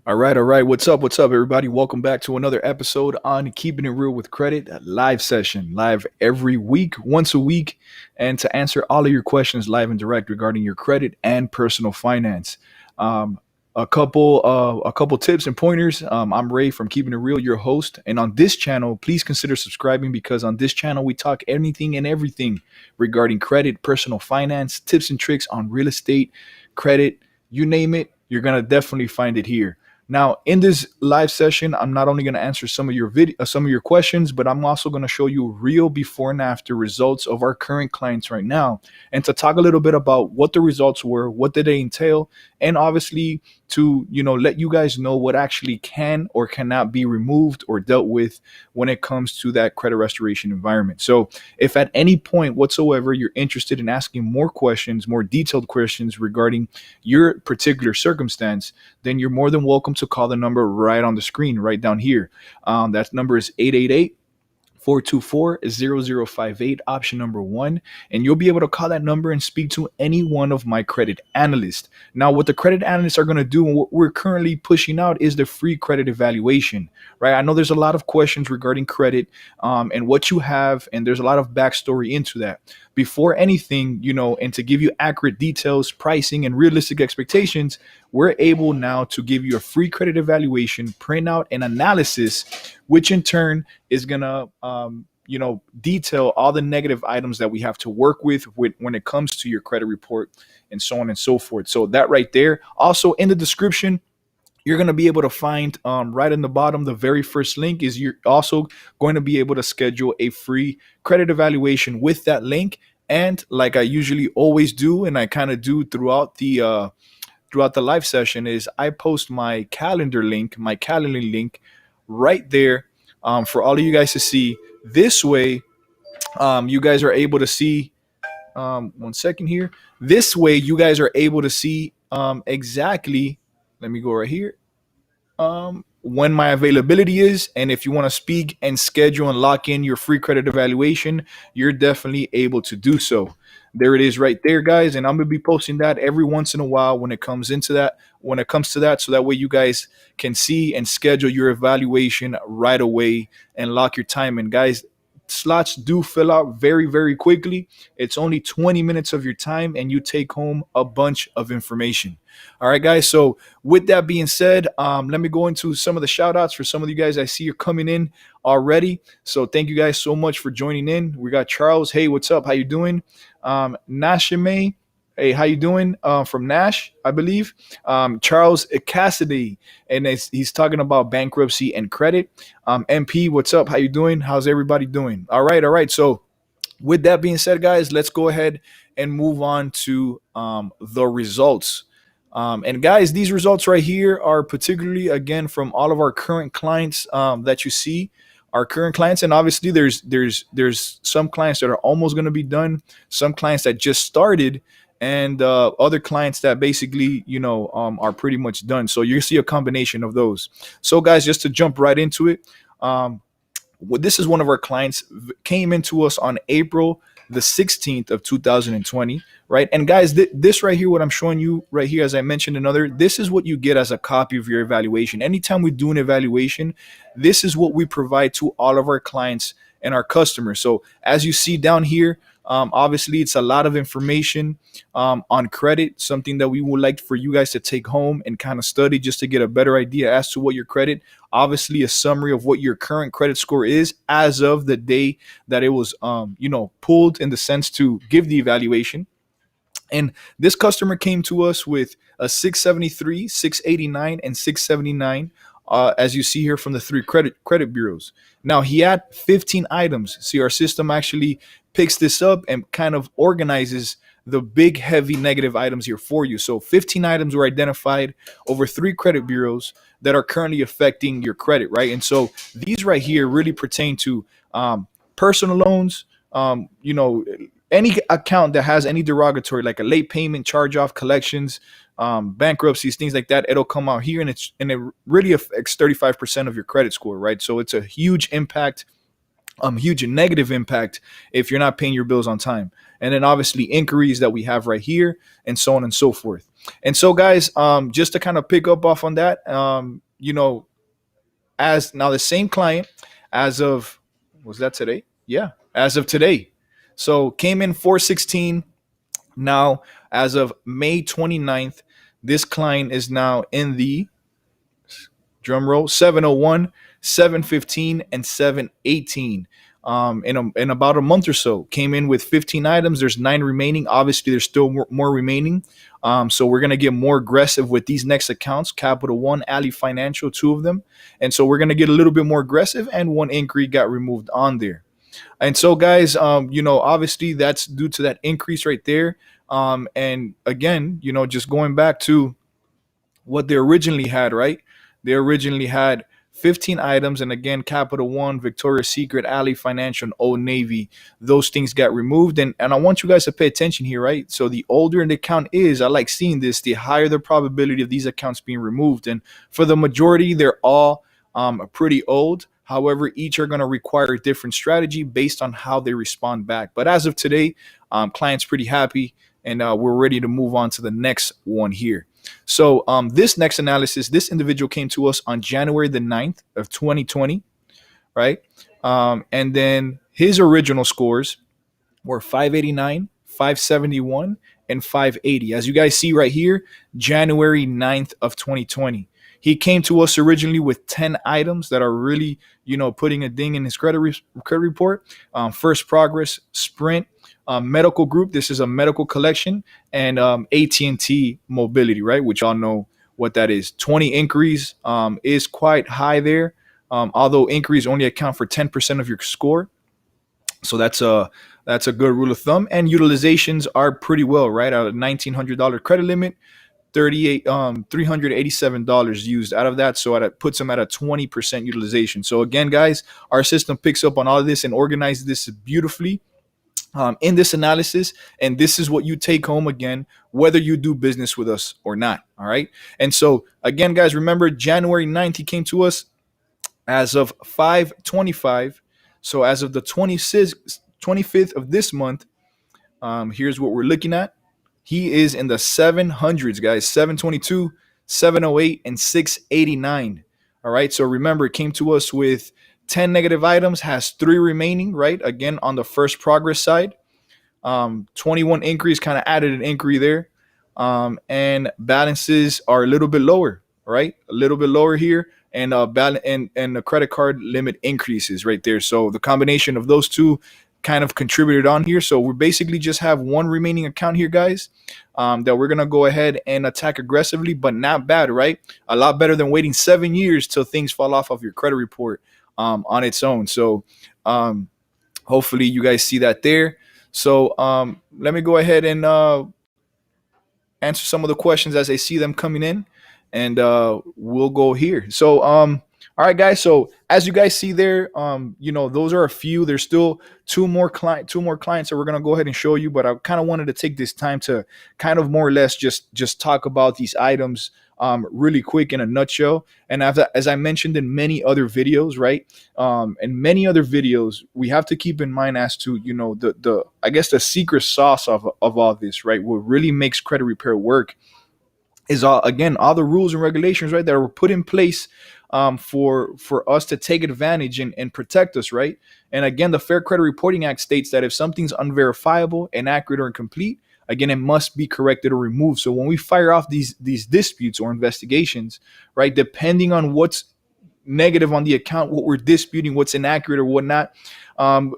All right, all right. What's up, everybody? Welcome back to another episode on Keeping It Real with Credit, a live session, live every week, once a week, and to answer all of your questions live and direct regarding your credit and personal finance. Um, a couple tips and pointers. I'm Ray from Keeping It Real, your host, and on this channel, please consider subscribing because on this channel we talk anything and everything regarding credit, personal finance, tips and tricks on real estate, credit, you name it. You're gonna definitely find it here. Now, in this live session, I'm not only going to answer some of your questions, but I'm also going to show you real before and after results of our current clients right now, and to talk a little bit about what the results were, what did they entail, and obviously to let you guys know what actually can or cannot be removed or dealt with when it comes to that credit restoration environment. So, if at any point whatsoever you're interested in asking more questions, more detailed questions regarding your particular circumstance, then you're more than welcome to call the number right on the screen, right down here. That number is 888 424 0058, option number one. And you'll be able to call that number and speak to any one of my credit analysts. Now, what the credit analysts are going to do and what we're currently pushing out is the free credit evaluation, right? I know there's a lot of questions regarding credit and what you have, and there's a lot of backstory into that. Before anything, and to give you accurate details, pricing, and realistic expectations, we're able now to give you a free credit evaluation, print out an analysis, which in turn is gonna detail all the negative items that we have to work with when it comes to your credit report and so on and so forth. So that right there. Also in the description, you're going to be able to find right in the bottom, the very first link is you're also going to be able to schedule a free credit evaluation with that link. And like I usually always do, and I kind of do throughout the live session, is I post my calendar link right there for all of you guys to see. This way, you guys are able to see. One second here. This way, you guys are able to see exactly. Let me go right here. When my availability is, and if you want to speak and schedule and lock in your free credit evaluation, you're definitely able to do so. There it is right there, guys, and I'm gonna be posting that every once in a while when it comes to that, so that way you guys can see and schedule your evaluation right away and lock your time in. Guys, slots do fill out very, very quickly. It's only 20 minutes of your time and you take home a bunch of information. All right, guys. So with that being said, let me go into some of the shout outs for some of you guys I see are coming in already. So thank you guys so much for joining in. We got Charles. Hey, what's up? How you doing? Nashime. Hey, how you doing? From Nash, I believe. Charles Cassidy, and he's talking about bankruptcy and credit. MP, what's up? How you doing? How's everybody doing? All right, all right. So with that being said, guys, let's go ahead and move on to the results. And guys, these results right here are particularly, again, from all of our current clients that you see. Our current clients, and obviously there's some clients that are almost going to be done, some clients that just started, and other clients that basically are pretty much done. So you see a combination of those. So guys, just to jump right into it, this is one of our clients, came into us on April the 16th of 2020, right? And guys, this right here, what I'm showing you right here, as I mentioned another, this is what you get as a copy of your evaluation. Anytime we do an evaluation, this is what we provide to all of our clients and our customers. So as you see down here, obviously it's a lot of information on credit, something that we would like for you guys to take home and kind of study just to get a better idea as to what your credit, obviously a summary of what your current credit score is as of the day that it was pulled, in the sense to give the evaluation. And this customer came to us with a 673, 689, and 679, as you see here from the three credit bureaus. Now he had 15 items. See, our system actually picks this up and kind of organizes the big, heavy negative items here for you. So 15 items were identified over three credit bureaus that are currently affecting your credit, right? And so these right here really pertain to personal loans, any account that has any derogatory, like a late payment, charge off, collections, bankruptcies, things like that. It'll come out here, and it really affects 35% of your credit score, right? So it's a huge impact huge negative impact if you're not paying your bills on time. And then obviously inquiries that we have right here, and so on and so forth. And so, guys, just to kind of pick up off on that, as now the same client, as of, was that today? Yeah, as of today. So came in 416. Now, as of May 29th, this client is now in the, drum roll, 701, 715, and 718. In about a month or so, came in with 15 items. There's 9 remaining. Obviously, there's still more remaining. So we're gonna get more aggressive with these next accounts. Capital One, Ali Financial, 2 of them, and so we're gonna get a little bit more aggressive. And one inquiry got removed on there. And so, guys, obviously that's due to that increase right there. And again, just going back to what they originally had, right? They originally had 15 items, and again, Capital One, Victoria's Secret, Ali Financial, and Old Navy. Those things got removed, and I want you guys to pay attention here, right? So the older an account is, I like seeing this, the higher the probability of these accounts being removed. And for the majority, they're all pretty old. However, each are going to require a different strategy based on how they respond back. But as of today, clients pretty happy, and we're ready to move on to the next one here. So this next analysis, this individual came to us on January the 9th of 2020, right? And then his original scores were 589, 571, and 580. As you guys see right here, January 9th of 2020. He came to us originally with 10 items that are really, putting a ding in his credit report. First Progress, Sprint, Medical Group. This is a medical collection, and AT&T Mobility, right? Which y'all know what that is. 20 inquiries is quite high there, although inquiries only account for 10% of your score. So that's a good rule of thumb. And utilizations are pretty well, right? Out of $1,900 credit limit, $387 used out of that, so it puts them at a 20% utilization. So again, guys, our system picks up on all of this and organizes this beautifully in this analysis, and this is what you take home again, whether you do business with us or not. All right. And so again, guys, remember January 9th he came to us as of 5/25. So as of the 25th of this month, here's what we're looking at. He is in the 700s, guys. 722, 708, and 689. All right. So remember, it came to us with 10 negative items, has 3 remaining, right? Again, on the First Progress side. 21 inquiries, kind of added an inquiry there. And balances are a little bit lower, right? A little bit lower here. And and the credit card limit increases right there. So the combination of those two kind of contributed on here. So we basically just have one remaining account here, guys, that we're going to go ahead and attack aggressively, but not bad, right? A lot better than waiting 7 years till things fall off of your credit report on its own. So hopefully you guys see that there. So let me go ahead and answer some of the questions as I see them coming in, and we'll go here. So all right, guys. So as you guys see there, those are a few. There's still two more clients that we're gonna go ahead and show you. But I kind of wanted to take this time to kind of more or less just talk about these items really quick in a nutshell. And as I mentioned in many other videos, right? In many other videos, we have to keep in mind as to the I guess the secret sauce of all this, right? What really makes credit repair work is all the rules and regulations, right, that were put in place for us to take advantage and protect us, right? And again, the Fair Credit Reporting Act states that if something's unverifiable, inaccurate, or incomplete, again, it must be corrected or removed. So when we fire off these disputes or investigations, right, depending on what's negative on the account, what we're disputing, what's inaccurate or whatnot,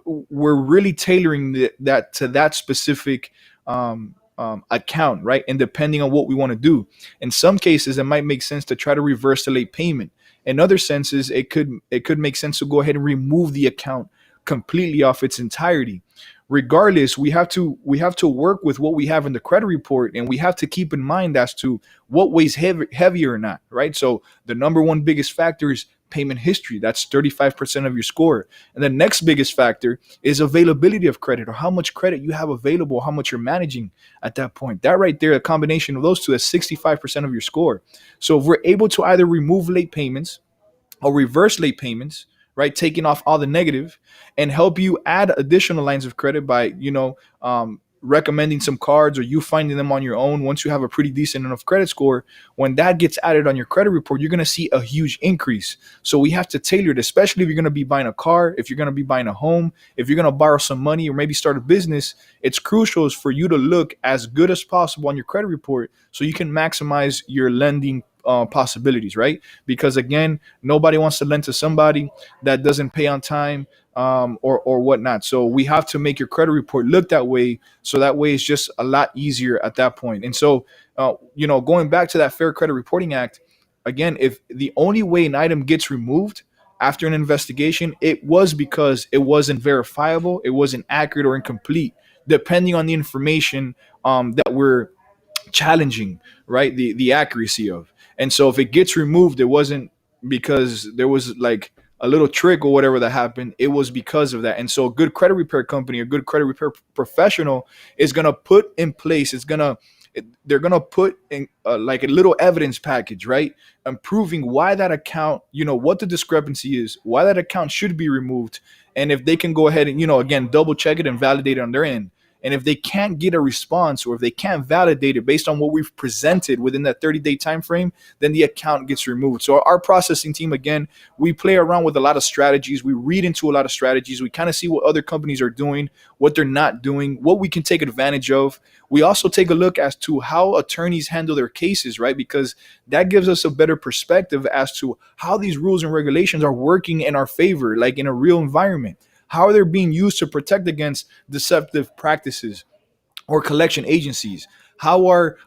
we're really tailoring that to that specific account, right? And depending on what we want to do. In some cases, it might make sense to try to reverse the late payment. In other senses, it could make sense to go ahead and remove the account completely off its entirety. Regardless, we have to work with what we have in the credit report, and we have to keep in mind as to what weighs heavier or not, right? So the number one biggest factor is payment history. That's 35% of your score. And the next biggest factor is availability of credit, or how much credit you have available, how much you're managing at that point. That right there, a combination of those two, is 65% of your score. So if we're able to either remove late payments or reverse late payments, right? Taking off all the negative and help you add additional lines of credit by, recommending some cards or you finding them on your own. Once you have a pretty decent enough credit score, when that gets added on your credit report, you're going to see a huge increase. So we have to tailor it, especially if you're going to be buying a car, if you're going to be buying a home, if you're going to borrow some money or maybe start a business. It's crucial for you to look as good as possible on your credit report so you can maximize your lending possibilities, right? Because again, nobody wants to lend to somebody that doesn't pay on time, or whatnot. So we have to make your credit report look that way. So that way it's just a lot easier at that point. And so, going back to that Fair Credit Reporting Act, again, if the only way an item gets removed after an investigation, it was because it wasn't verifiable, it wasn't accurate or incomplete, depending on the information that we're challenging, right? The accuracy of. And so if it gets removed, it wasn't because there was like a little trick or whatever that happened. It was because of that. And so a good credit repair company, a good credit repair professional is going to put in place, they're going to put in like a little evidence package, right? And proving why that account, what the discrepancy is, why that account should be removed. And if they can go ahead and, again, double check it and validate it on their end. And if they can't get a response or if they can't validate it based on what we've presented within that 30-day time frame, then the account gets removed. So our processing team, again, we play around with a lot of strategies. We read into a lot of strategies. We kind of see what other companies are doing, what they're not doing, what we can take advantage of. We also take a look as to how attorneys handle their cases, right? Because that gives us a better perspective as to how these rules and regulations are working in our favor, like in a real environment. How are they being used to protect against deceptive practices or collection agencies? How are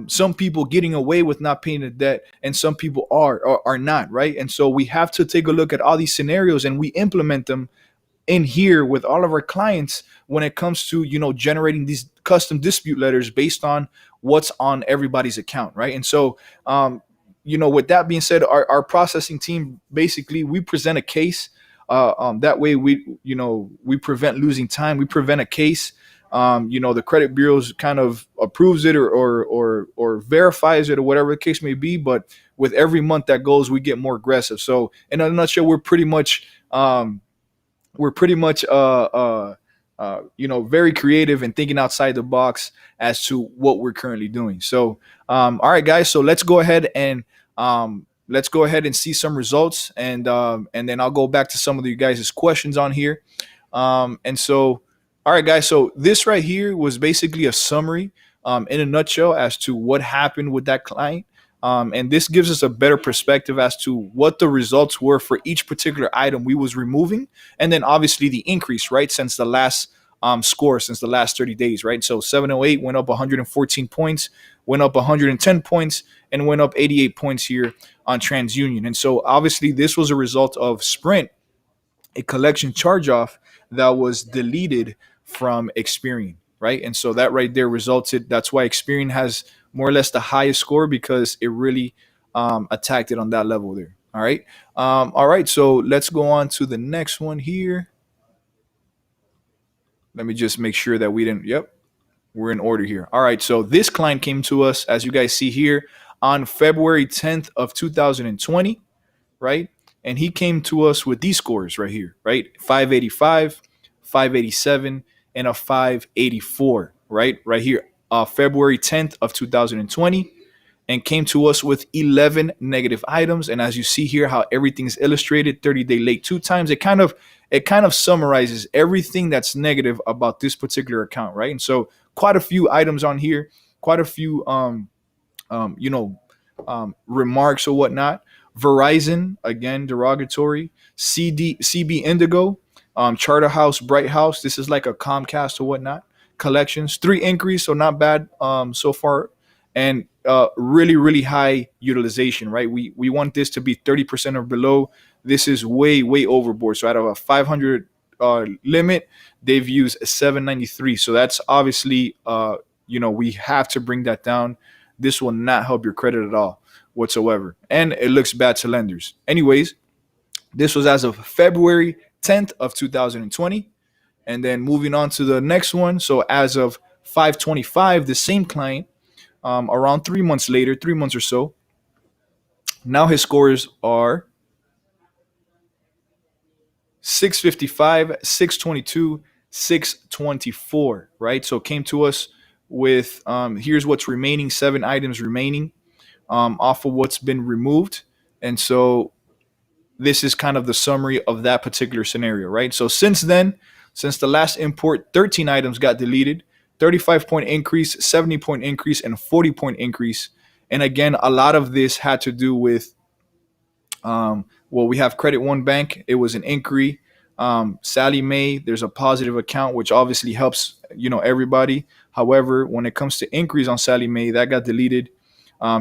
some people getting away with not paying the debt and some people are not, right? And so we have to take a look at all these scenarios and we implement them in here with all of our clients when it comes to generating these custom dispute letters based on what's on everybody's account, right? And so with that being said, our processing team, basically we present a case. That way we prevent losing time. We prevent a case. The credit bureaus kind of approves it or verifies it or whatever the case may be. But with every month that goes, we get more aggressive. So in a nutshell, we're pretty much very creative and thinking outside the box as to what we're currently doing. So all right, guys, so let's go ahead and see some results, and then I'll go back to some of you guys' questions on here. And so, all right, guys, so this right here was basically a summary, in a nutshell, as to what happened with that client. And this gives us a better perspective as to what the results were for each particular item we was removing, and then obviously the increase, right, since the last score, since the last 30 days, right? So 708 went up 114 points, went up 110 points, and went up 88 points here on TransUnion. And so obviously this was a result of Sprint, a collection charge off that was deleted from Experian, right? And so that right there resulted. That's why Experian has more or less the highest score, because it really attacked it on that level there. All right. All right. So let's go on to the next one here. Let me just make sure that we didn't. Yep, we're in order here. All right. So this client came to us, as you guys see here, on February 10th of 2020, right? And he came to us with these scores right here, right? 585, 587, and a 584, right? Right here, February 10th of 2020, and came to us with 11 negative items. And as you see here, how everything's illustrated, 30-day late two times, it kind of summarizes everything that's negative about this particular account, right? And so quite a few items on here, quite a few remarks or whatnot. Verizon, again, derogatory. CB Indigo, Charterhouse, Bright House. This is like a Comcast or whatnot. Collections, 3 increase, so not bad so far. And really, really high utilization, right? We want this to be 30% or below. This is way, way overboard. So out of a 500 limit, they've used a 793. So that's obviously, we have to bring that down. This will not help your credit at all whatsoever. And it looks bad to lenders. Anyways, this was as of February 10th of 2020. And then moving on to the next one. So as of 525, the same client, around 3 months later, 3 months or so, now his scores are 655, 622, 624, right? So it came to us with here's what's remaining, 7 items remaining off of what's been removed. And so this is kind of the summary of that particular scenario, right? So since then, since the last import, 13 items got deleted, 35-point increase, 70-point increase, and 40-point increase. And again, a lot of this had to do with well, we have Credit One Bank. It was an inquiry. Sally Mae, there's a positive account, which obviously helps everybody. However, when it comes to inquiries on Sally Mae, that got deleted.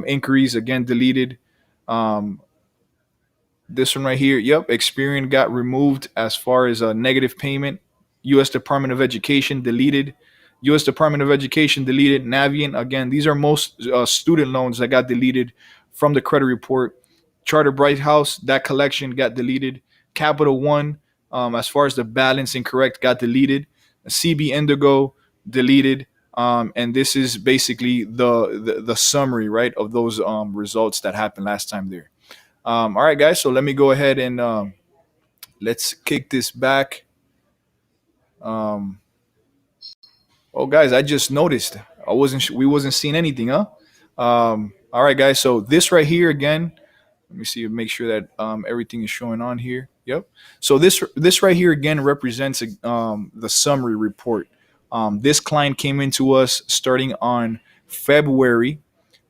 Inquiries again deleted. Um, this one right here, yep, Experian got removed as far as a negative payment. U.S. Department of Education deleted. U.S. Department of Education deleted. Navient, again, these are most student loans that got deleted from the credit report. Charter Bright House, that collection got deleted. Capital One, as far as the balance incorrect, got deleted. CB Indigo, deleted. And this is basically the summary, right, of those results that happened last time there. All right, guys. So let me go ahead and let's kick this back. Um, oh, guys, I just noticed we wasn't seeing anything, huh? All right, guys. So this right here again. Let me see, make sure that everything is showing on here. Yep. So this right here again represents the summary report. This client came into us starting on February.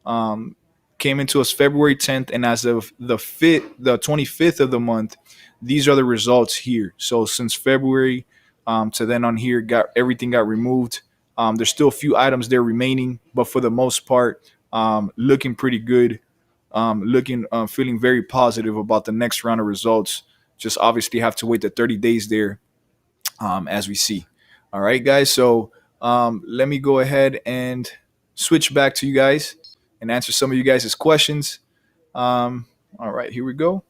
Um, Came into us February 10th, and as of the 25th of the month, these are the results here. So since February to then on here, got everything got removed. There's still a few items there remaining, but for the most part, looking pretty good. Looking feeling very positive about the next round of results. Just obviously have to wait the 30 days there, as we see. All right, guys. So let me go ahead and switch back to you guys and answer some of you guys' questions. All right, here we go.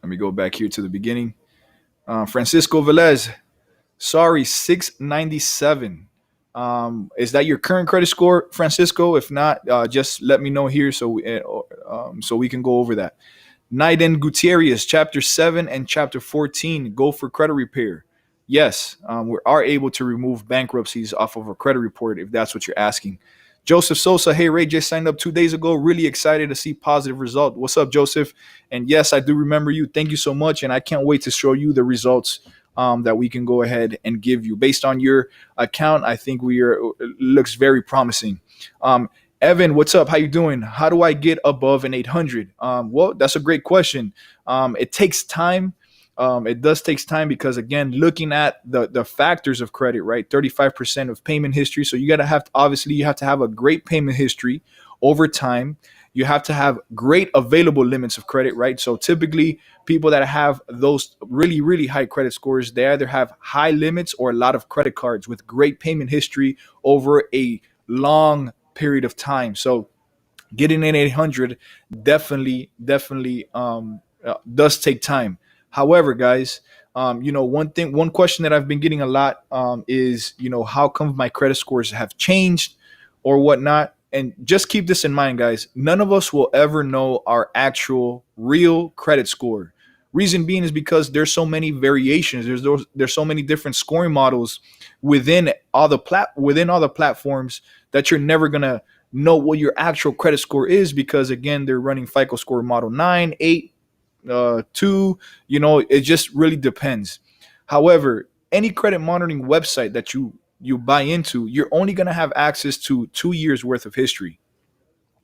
Let me go back here to the beginning. Francisco Velez, sorry, 697. Is that your current credit score, Francisco? If not, just let me know here so we can go over that. Naiden Gutierrez, Chapter 7 and Chapter 14, go for credit repair. Yes, we are able to remove bankruptcies off of a credit report if that's what you're asking. Joseph Sosa, hey Ray, just signed up 2 days ago. Really excited to see positive result. What's up, Joseph? And yes, I do remember you. Thank you so much, and I can't wait to show you the results that we can go ahead and give you based on your account. I think looks very promising. Evan, what's up? How you doing? How do I get above an 800? Well, that's a great question. It takes time. It does takes time because again, looking at the factors of credit, right? 35% of payment history. So you have to have a great payment history over time. You have to have great available limits of credit, right? So typically people that have those really, really high credit scores, they either have high limits or a lot of credit cards with great payment history over a long period of time. So getting an 800 definitely does take time. However, guys, one question that I've been getting a lot is, how come my credit scores have changed or whatnot? And just keep this in mind, guys. None of us will ever know our actual real credit score. Reason being is because there's so many variations. There's so many different scoring models within all the platforms that you're never gonna know what your actual credit score is because again they're running FICO score model 9, 8, 2. It just really depends. However, any credit monitoring website that you buy into, you're only going to have access to 2 years worth of history.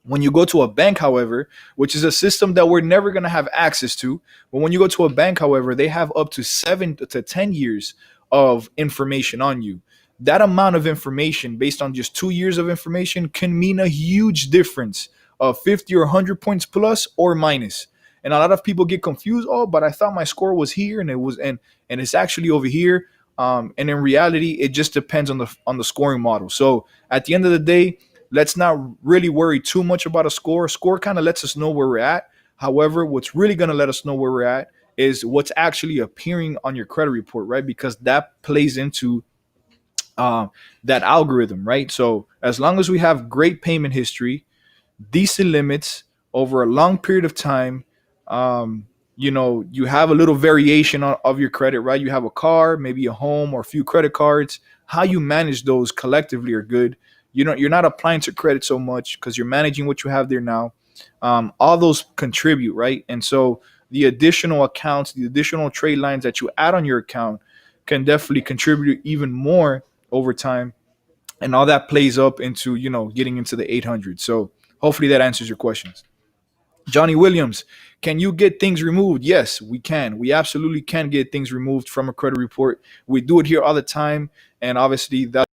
When you go to a bank, however, which is a system that we're never going to have access to, but when you go to a bank, however, they have up to 7 to 10 years of information on you. That amount of information based on just 2 years of information can mean a huge difference of 50 or 100 points plus or minus. And a lot of people get confused. Oh, but I thought my score was here and it's actually over here. And in reality, it just depends on the scoring model. So at the end of the day, let's not really worry too much about a score. A score kind of lets us know where we're at. However, what's really going to let us know where we're at is what's actually appearing on your credit report, right? Because that plays into that algorithm, right? So as long as we have great payment history, decent limits over a long period of time, you have a little variation of your credit, right? You have a car, maybe a home, or a few credit cards. How you manage those collectively are good. You're not applying to credit so much because you're managing what you have there now. All those contribute, right? And so the additional accounts, the additional trade lines that you add on your account can definitely contribute even more over time, and all that plays up into getting into the 800. So hopefully that answers your questions. Johnny Williams, can you get things removed? Yes, we can. We absolutely can get things removed from a credit report. We do it here all the time, and obviously that's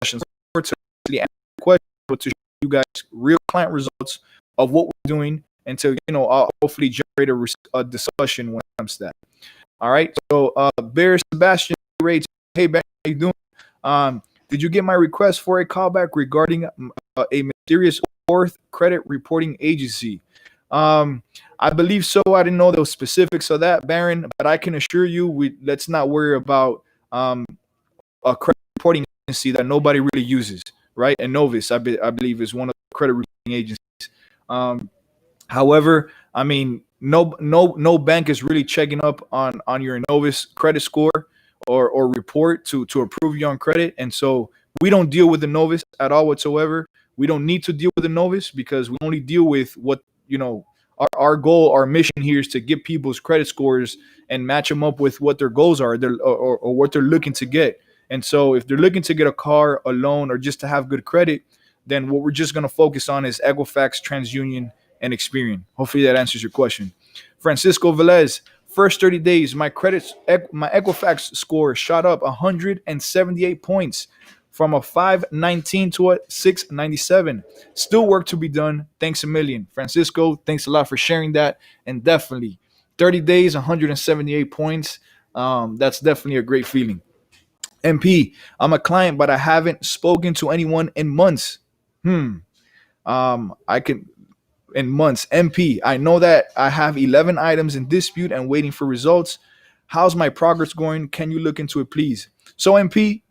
questions to answer questions, but to show you guys real client results of what we're doing, and to hopefully generate a discussion when it comes to that. All right. So Bear Sebastian rates. Hey, Bear, how you doing? Did you get my request for a callback regarding a mysterious fourth credit reporting agency? I believe so. I didn't know those specifics of that, Baron, but I can assure you, let's not worry about a credit reporting agency that nobody really uses, right? And Novus, I believe, is one of the credit reporting agencies. However, I mean, no bank is really checking up on your Novus credit score or report to approve you on credit, and so we don't deal with the Novus at all whatsoever. We don't need to deal with the Novus because we only deal with what our goal, our mission here is to get people's credit scores and match them up with what their goals are, or what they're looking to get. And so if they're looking to get a car, a loan, or just to have good credit, then what we're just going to focus on is Equifax, TransUnion, and Experian. Hopefully that answers your question. Francisco Velez, first 30 days, my Equifax score shot up 178 points from a 519 to a 697. Still work to be done. Thanks a million. Francisco, thanks a lot for sharing that. And definitely 30 days, 178 points. That's definitely a great feeling. MP, I'm a client, but I haven't spoken to anyone in months. I can in months. MP, I know that I have 11 items in dispute and waiting for results. How's my progress going? Can you look into it, please? So MP,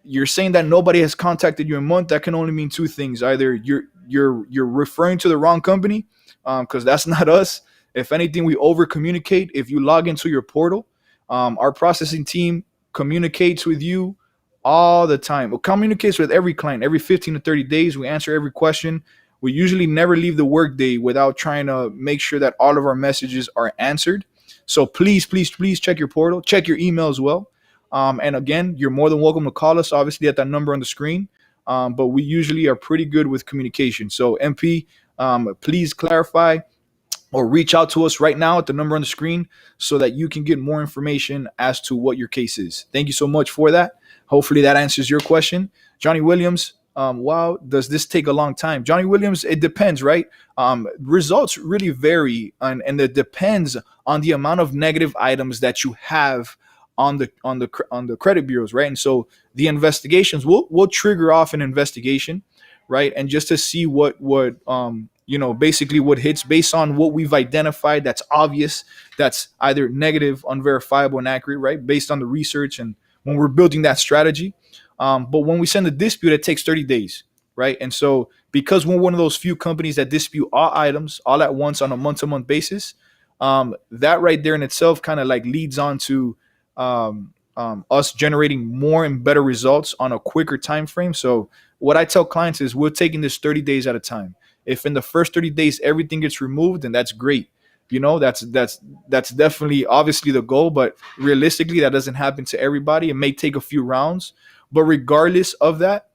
you're saying that nobody has contacted you in a month. That can only mean two things: either you're referring to the wrong company, because that's not us. If anything, we over communicate. If you log into your portal, our processing team communicates with you all the time. It communicates with every client every 15 to 30 days. We answer every question. We usually never leave the workday without trying to make sure that all of our messages are answered. So please, please, please check your portal, check your email as well. And again, you're more than welcome to call us, obviously, at that number on the screen. But we usually are pretty good with communication. So MP, please clarify or reach out to us right now at the number on the screen so that you can get more information as to what your case is. Thank you so much for that. Hopefully that answers your question. Johnny Williams, wow, does this take a long time? Johnny Williams, it depends, right? Results really vary, and it depends on the amount of negative items that you have on the credit bureaus, right? And so the investigations will trigger off an investigation, right? And just to see what basically what hits based on what we've identified that's obvious, that's either negative, unverifiable, and accurate, right? Based on the research and when we're building that strategy. But when we send a dispute, it takes 30 days, right? And so because we're one of those few companies that dispute all items all at once on a month-to-month basis, that right there in itself kind of like leads on to us generating more and better results on a quicker time frame. So what I tell clients is we're taking this 30 days at a time. If in the first 30 days everything gets removed, then that's great. That's definitely obviously the goal, but realistically that doesn't happen to everybody. It may take a few rounds, but regardless of that,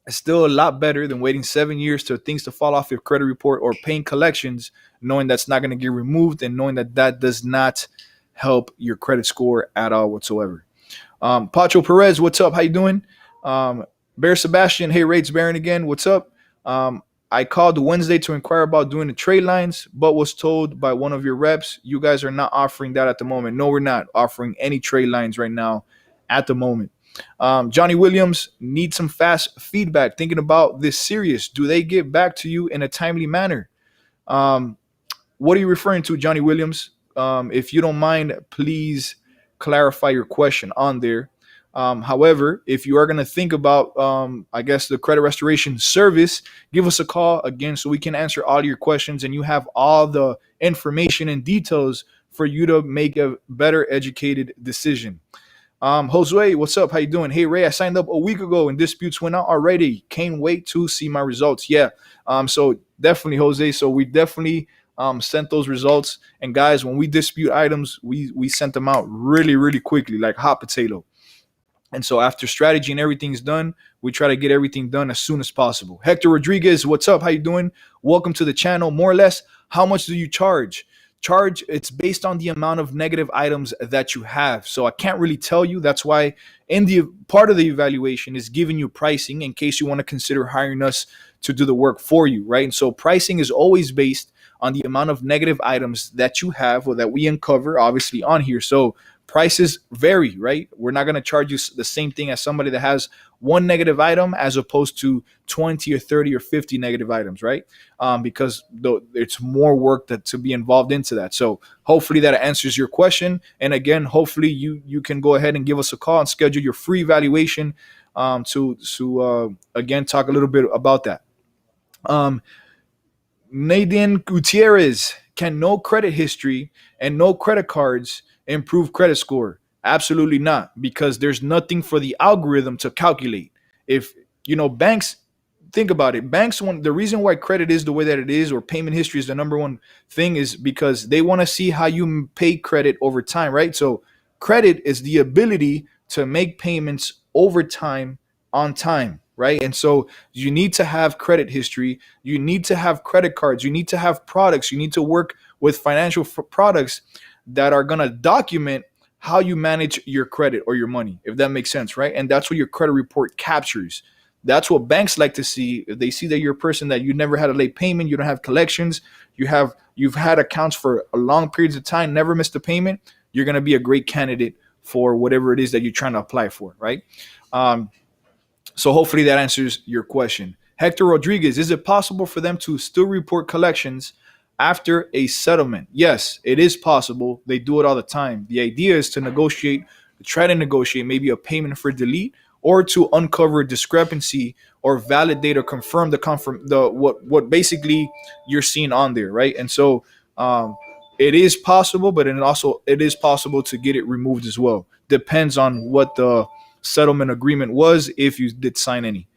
it's still a lot better than waiting 7 years to things to fall off your credit report or paying collections, knowing that's not going to get removed and knowing that does not help your credit score at all whatsoever. Pacho Perez, what's up? How you doing? Bear Sebastian, hey, Rates Baron again. What's up? I called Wednesday to inquire about doing the trade lines, but was told by one of your reps, you guys are not offering that at the moment. No, we're not offering any trade lines right now at the moment. Johnny Williams, need some fast feedback. Thinking about this serious. Do they get back to you in a timely manner? What are you referring to, Johnny Williams? If you don't mind, please clarify your question on there. However, if you are going to think about, I guess, the credit restoration service, give us a call again so we can answer all your questions and you have all the information and details for you to make a better educated decision. Josue, what's up? How you doing? Hey Ray, I signed up a week ago and disputes went out already. Can't wait to see my results. Yeah. So definitely, Jose. So we definitely sent those results. And guys, when we dispute items, we sent them out really, really quickly, like hot potato. And so after strategy and everything's done, we try to get everything done as soon as possible. Hector Rodriguez, what's up? How you doing? Welcome to the channel. More or less, how much do you charge? Charge, it's based on the amount of negative items that you have. So I can't really tell you. That's why in the part of the evaluation is giving you pricing in case you want to consider hiring us to do the work for you, right? And so pricing is always based on the amount of negative items that you have or that we uncover, obviously, on here. So prices vary, right? We're not going to charge you the same thing as somebody that has one negative item as opposed to 20 or 30 or 50 negative items, right? Because it's more work to be involved into that. So hopefully that answers your question. And again, hopefully you can go ahead and give us a call and schedule your free evaluation to again talk a little bit about that. Nadine Gutierrez, can no credit history and no credit cards improve credit score? Absolutely not, because there's nothing for the algorithm to calculate. If banks, think about it. Banks want, the reason why credit is the way that it is, or payment history is the number one thing, is because they want to see how you pay credit over time, right? So credit is the ability to make payments over time on time, right? And so you need to have credit history, you need to have credit cards, you need to have products, you need to work with financial products that are going to document how you manage your credit or your money, if that makes sense, right? And that's what your credit report captures. That's what banks like to see. If they see that you're a person that you never had a late payment, you don't have collections, you've had accounts for a long periods of time, never missed a payment, you're going to be a great candidate for whatever it is that you're trying to apply for, right? So hopefully that answers your question. Hector Rodriguez, is it possible for them to still report collections after a settlement? Yes, it is possible. They do it all the time. The idea is to try to negotiate maybe a payment for delete, or to uncover a discrepancy or validate or confirm what basically you're seeing on there, right? And so it is possible, but it is possible to get it removed as well. Depends on what the settlement agreement was, if you did sign any.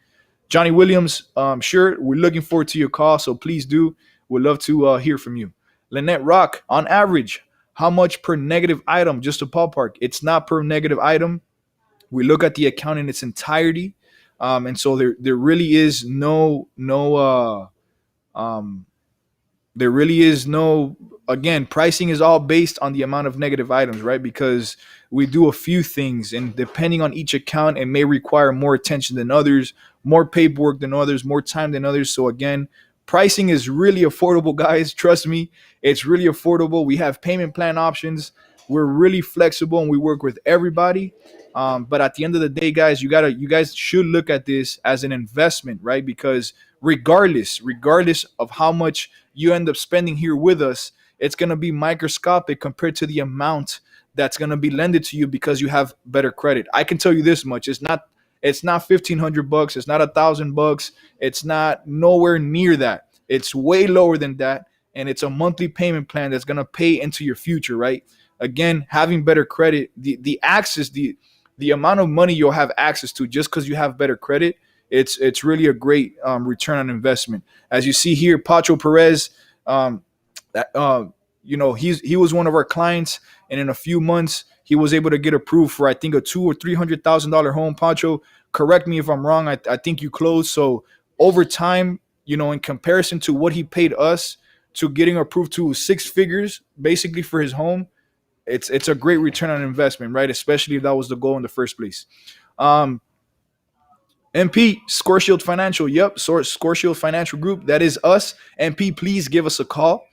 Johnny Williams, sure, we're looking forward to your call, so please do. We'd love to hear from you. Lynette Rock, on average, how much per negative item? Just a ballpark. It's not per negative item. We look at the account in its entirety, and so there really is there really is no, again, pricing is all based on the amount of negative items, right? Because we do a few things, and depending on each account, it may require more attention than others, more paperwork than others, more time than others. So again, pricing is really affordable, guys. Trust me, it's really affordable. We have payment plan options. We're really flexible and we work with everybody. But at the end of the day, guys, you guys should look at this as an investment, right? Because regardless of how much you end up spending here with us, it's going to be microscopic compared to the amount that's going to be lended to you because you have better credit. I can tell you this much: it's not $1,500, it's not $1,000, it's not nowhere near that. It's way lower than that, and it's a monthly payment plan that's going to pay into your future, right? Again, having better credit, the access, the amount of money you'll have access to just because you have better credit, it's really a great return on investment. As you see here, Pacho Perez, he was one of our clients, and in a few months he was able to get approved for, I think, a $200,000 or $300,000 home. Pacho, correct me if I'm wrong. I think you closed. So over time, in comparison to what he paid us to getting approved to six figures basically for his home, it's a great return on investment, right? Especially if that was the goal in the first place. MP, Score Shield Financial. Yep, Score Shield Financial Group. That is us. MP, please give us a call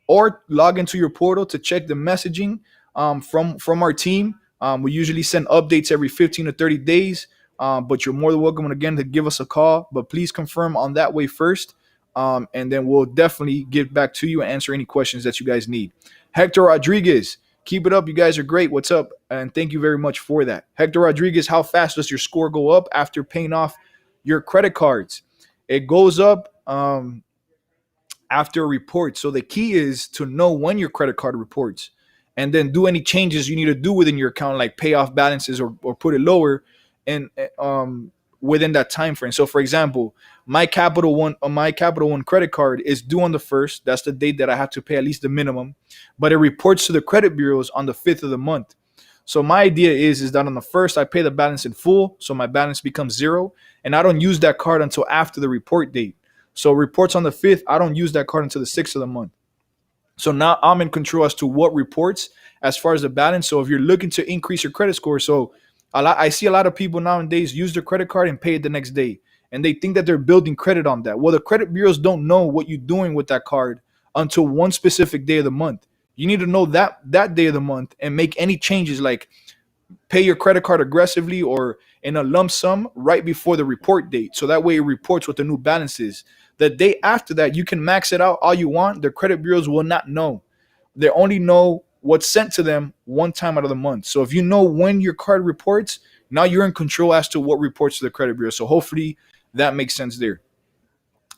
or log into your portal to check the messaging from our team. We usually send updates every 15 to 30 days, but you're more than welcome, again, to give us a call. But please confirm on that way first, and then we'll definitely get back to you and answer any questions that you guys need. Hector Rodriguez, Keep it up. You guys are great. What's up? And thank you very much for that. Hector Rodriguez, how fast does your score go up after paying off your credit cards? It goes up after a report. So the key is to know when your credit card reports and then do any changes you need to do within your account, like pay off balances or put it lower and within that time frame. So for example, my Capital One credit card is due on the 1st. That's the date that I have to pay at least the minimum, but it reports to the credit bureaus on the 5th of the month. So my idea is that on the 1st I pay the balance in full, so my balance becomes zero, and I don't use that card until after the report date. So reports on the 5th, I don't use that card until the 6th of the month. So now I'm in control as to what reports as far as the balance. So if you're looking to increase your credit score, so I see a lot of people nowadays use their credit card and pay it the next day, and they think that they're building credit on that. Well, the credit bureaus don't know what you're doing with that card until one specific day of the month. You need to know that day of the month and make any changes, like pay your credit card aggressively or in a lump sum right before the report date. So that way it reports what the new balance is. The day after that, you can max it out all you want. The credit bureaus will not know. They only know what's sent to them one time out of the month. So if you know when your card reports, now you're in control as to what reports to the credit bureau. So hopefully that makes sense there.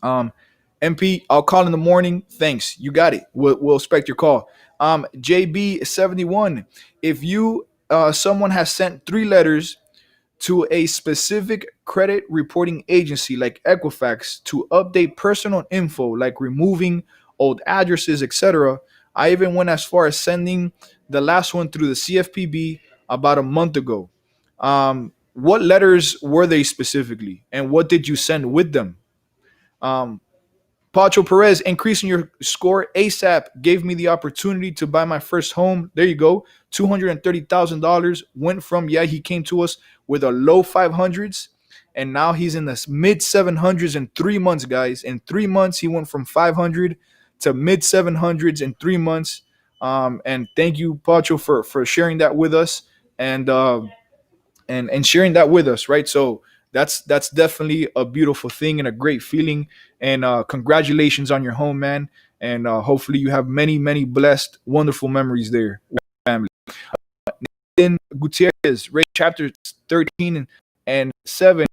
MP, I'll call in the morning. Thanks. You got it. We'll expect your call. JB71, if you someone has sent 3 letters to a specific credit reporting agency like Equifax to update personal info like removing old addresses, etc. I even went as far as sending the last one through the CFPB about a month ago. What letters were they specifically, and what did you send with them? Um, Pacho Perez, increasing your score ASAP gave me the opportunity to buy my first home. There you go. $230,000 went from, he came to us with a low 500s, and now he's in the mid 700s in 3 months, guys. In 3 months, he went from 500 to mid 700s in 3 months. And thank you, Pacho, for sharing that with us and sharing that with us, right? So that's definitely a beautiful thing and a great feeling. And congratulations on your home, man. And hopefully you have many blessed, wonderful memories there with your family. Then Gutierrez, Ray, chapter 13 and 7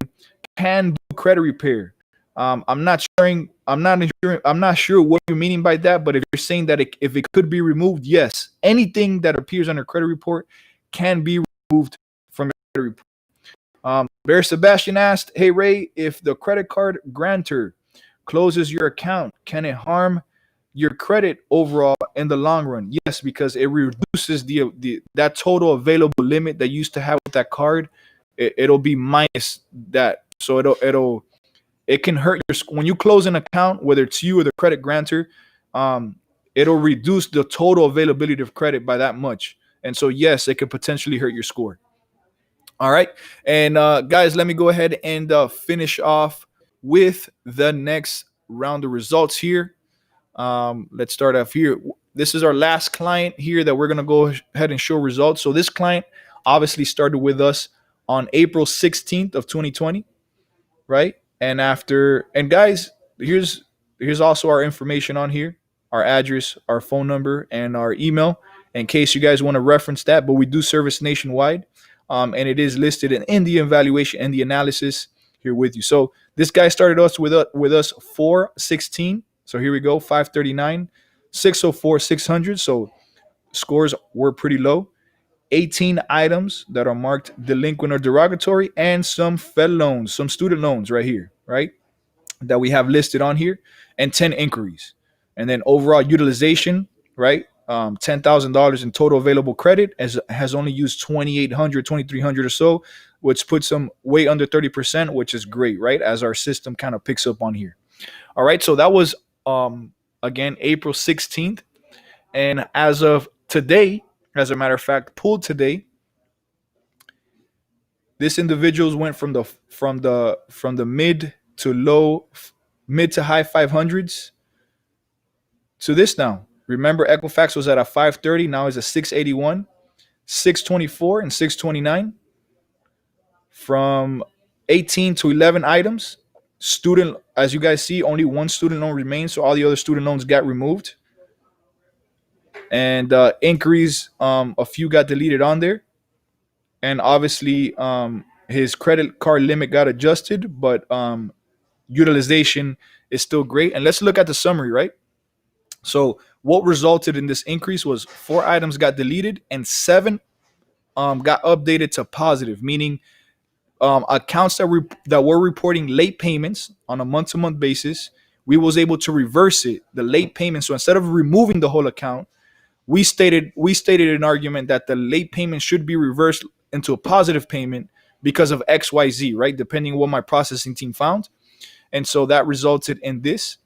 can do credit repair. I'm not sure what you're meaning by that, but if you're saying that if it could be removed, yes, anything that appears on a credit report can be removed from your credit report. Bear Sebastian asked, "Hey Ray, if the credit card grantor closes your account, can it harm your credit overall in the long run?" Yes, because it reduces that total available limit that you used to have with that card. It'll be minus that, so it can hurt when you close an account, whether it's you or the credit grantor. It'll reduce the total availability of credit by that much, and so yes, it could potentially hurt your score. All right, and guys, let me go ahead and finish off with the next round of results here. Let's start off here. This is our last client here that we're going to go ahead and show results. So this client obviously started with us on April 16th of 2020, right? And guys, here's also our information on here, our address, our phone number, and our email in case you guys want to reference that. But we do service nationwide, and it is listed in the evaluation and the analysis here with you. So this guy started with us 416. So here we go, 539, 604, 600. So scores were pretty low. 18 items that are marked delinquent or derogatory, and some Fed loans, some student loans right here, right, that we have listed on here, and 10 inquiries. And then overall utilization, right, $10,000 in total available credit, has only used 2,800, 2,300 or so, which puts them way under 30%, which is great, right, as our system kind of picks up on here. All right, so that was again April 16th, and as of today, as a matter of fact, pulled today, this individuals went from the mid to high 500s to this now. Remember, Equifax was at a 530, now is a 681, 624, and 629. From 18 to 11 items. Student, as you guys see, only one student loan remains, so all the other student loans got removed. and inquiries, a few got deleted on there, and obviously his credit card limit got adjusted, but utilization is still great. And let's look at the summary, right? So what resulted in this increase was 4 items got deleted and 7 got updated to positive, meaning accounts that were reporting late payments on a month-to-month basis, we was able to reverse it, the late payment. So instead of removing the whole account, we stated an argument that the late payment should be reversed into a positive payment because of XYZ, right? Depending on what my processing team found. And so that resulted in this.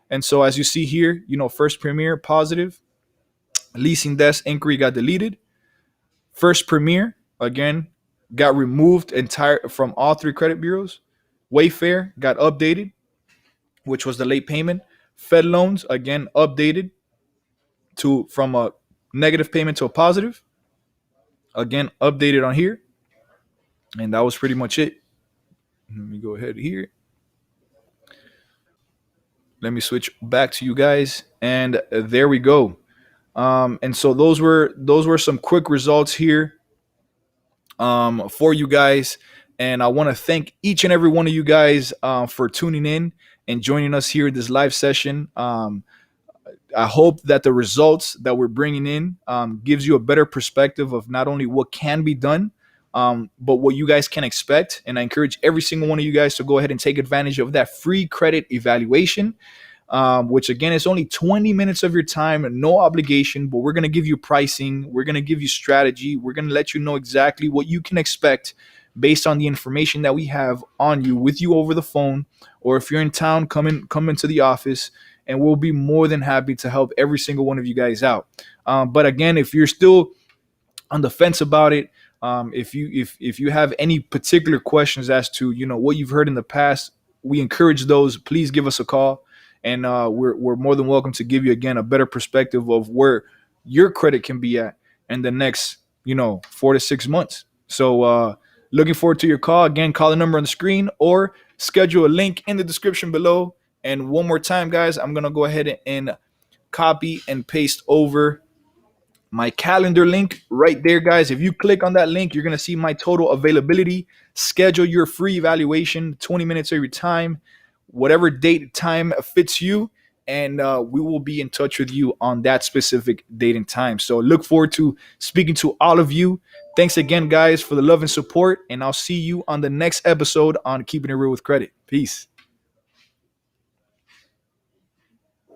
And so as you see here, First Premier positive, Leasing Desk inquiry got deleted. First Premier again got removed entire from all 3 credit bureaus. Wayfair got updated, which was the late payment. Fed loans again updated to from a negative payment to a positive. Again, updated on here. And that was pretty much it. Let me go ahead here. Let me switch back to you guys. And there we go. And so those were some quick results here for you guys. And I want to thank each and every one of you guys for tuning in and joining us here in this live session. I hope that the results that we're bringing in gives you a better perspective of not only what can be done, but what you guys can expect. And I encourage every single one of you guys to go ahead and take advantage of that free credit evaluation, which again is only 20 minutes of your time and no obligation. But we're going to give you pricing. We're going to give you strategy. We're going to let you know exactly what you can expect based on the information that we have on you with you over the phone, or if you're in town, come into the office, and we'll be more than happy to help every single one of you guys out. But again, if you're still on the fence about it, if you have any particular questions as to what you've heard in the past, we encourage those. Please give us a call, and we're more than welcome to give you again a better perspective of where your credit can be at in the next 4 to 6 months. So looking forward to your call. Again, call the number on the screen or schedule a link in the description below. And one more time, guys, I'm going to go ahead and copy and paste over my calendar link right there, guys. If you click on that link, you're going to see my total availability. Schedule your free evaluation, 20 minutes of your time, whatever date, time fits you. And we will be in touch with you on that specific date and time. So look forward to speaking to all of you. Thanks again, guys, for the love and support. And I'll see you on the next episode on Keeping It Real with Credit. Peace.